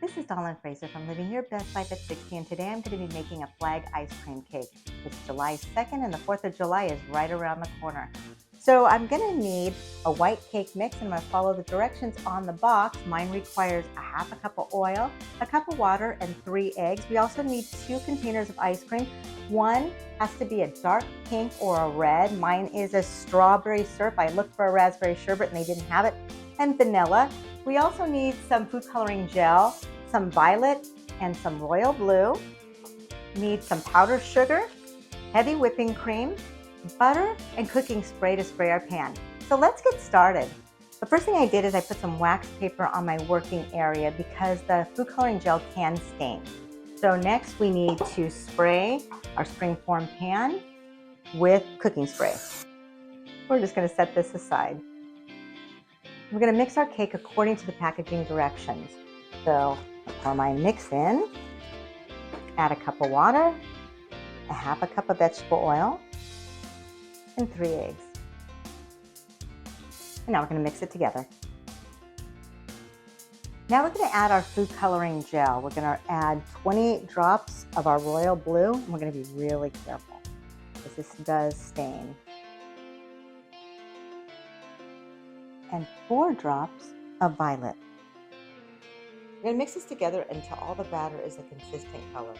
This is Dawn Fraser from Living Your Best Life at 60, and today I'm going to be making a flag ice cream cake. It's July 2nd, and the 4th of July is right around the corner. So I'm going to need a white cake mix, and I'm going to follow the directions on the box. Mine requires a half a cup of oil, a cup of water, and 3 eggs. We also need 2 containers of ice cream. One has to be a dark pink or a red. Mine is a strawberry syrup. I looked for a raspberry sherbet and they didn't have it, and vanilla. We also need some food coloring gel, some violet, and some royal blue. Need some powdered sugar, heavy whipping cream, butter, and cooking spray to spray our pan. So let's get started. The first thing I did is I put some wax paper on my working area because the food coloring gel can stain. So next we need to spray our springform pan with cooking spray. We're just going to set this aside. We're going to mix our cake according to the packaging directions. So pour my mix in, add a cup of water, a half a cup of vegetable oil, and 3 eggs. And now we're going to mix it together. Now we're going to add our food coloring gel. We're going to add 28 drops of our royal blue, and we're going to be really careful because this does stain. And 4 drops of violet. We're going to mix this together until all the batter is a consistent color.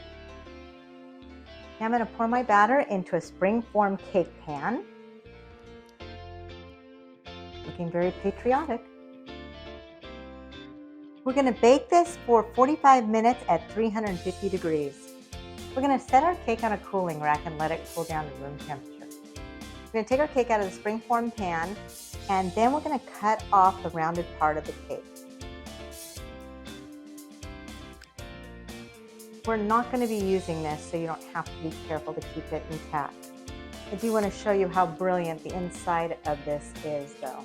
Now I'm going to pour my batter into a springform cake pan. Looking very patriotic. We're going to bake this for 45 minutes at 350 degrees. We're going to set our cake on a cooling rack and let it cool down to room temperature. We're going to take our cake out of the springform pan, and then we're going to cut off the rounded part of the cake. We're not going to be using this, so you don't have to be careful to keep it intact. I do want to show you how brilliant the inside of this is, though.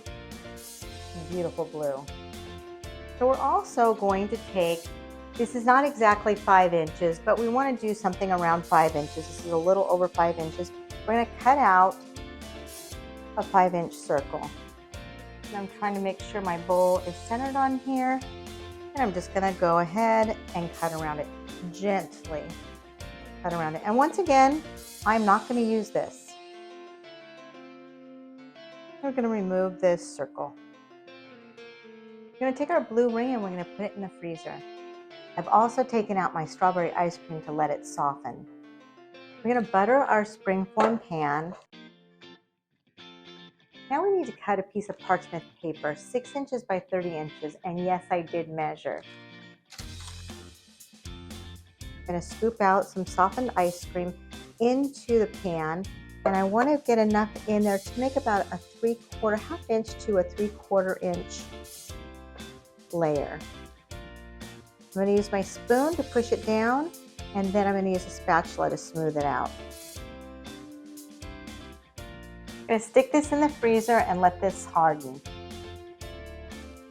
Beautiful blue. So we're also going to take, this is not exactly 5 inches, but we want to do something around 5 inches. This is a little over 5 inches. We're going to cut out a 5-inch circle. And I'm trying to make sure my bowl is centered on here. And I'm just going to go ahead and cut around it gently. Cut around it. And once again, I'm not going to use this. We're going to remove this circle. We're going to take our blue ring and we're going to put it in the freezer. I've also taken out my strawberry ice cream to let it soften. We're going to butter our springform pan. Now we need to cut a piece of parchment paper, 6 inches by 30 inches, and yes, I did measure. I'm going to scoop out some softened ice cream into the pan, and I want to get enough in there to make about a half inch to a 3/4 inch layer. I'm going to use my spoon to push it down, and then I'm going to use a spatula to smooth it out. I'm going to stick this in the freezer and let this harden.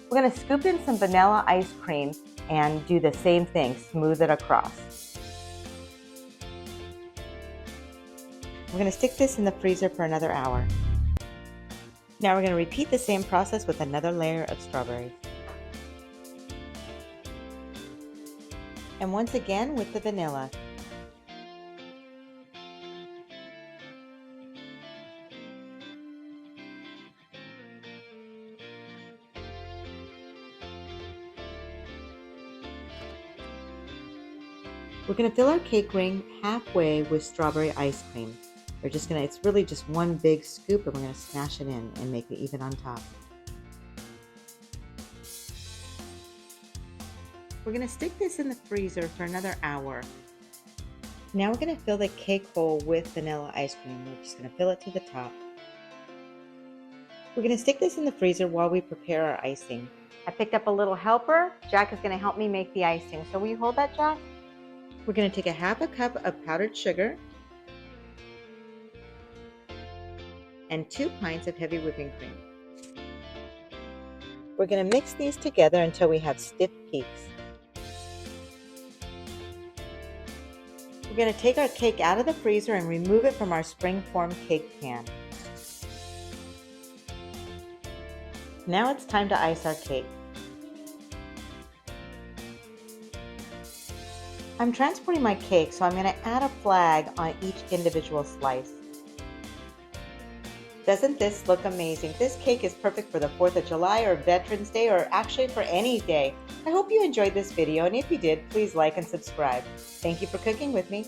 We're going to scoop in some vanilla ice cream and do the same thing, smooth it across. We're going to stick this in the freezer for another hour. Now we're going to repeat the same process with another layer of strawberries. And once again with the vanilla. We're going to fill our cake ring halfway with strawberry ice cream. It's really just one big scoop, and we're going to smash it in and make it even on top. We're going to stick this in the freezer for another hour. Now we're going to fill the cake hole with vanilla ice cream. We're just going to fill it to the top. We're going to stick this in the freezer while we prepare our icing. I picked up a little helper. Jack is going to help me make the icing. So will you hold that, Jack? We're going to take a half a cup of powdered sugar and 2 pints of heavy whipping cream. We're going to mix these together until we have stiff peaks. We're going to take our cake out of the freezer and remove it from our springform cake pan. Now it's time to ice our cake. I'm transporting my cake, so I'm going to add a flag on each individual slice. Doesn't this look amazing? This cake is perfect for the 4th of July or Veterans Day, or actually for any day. I hope you enjoyed this video, and if you did, please like and subscribe. Thank you for cooking with me.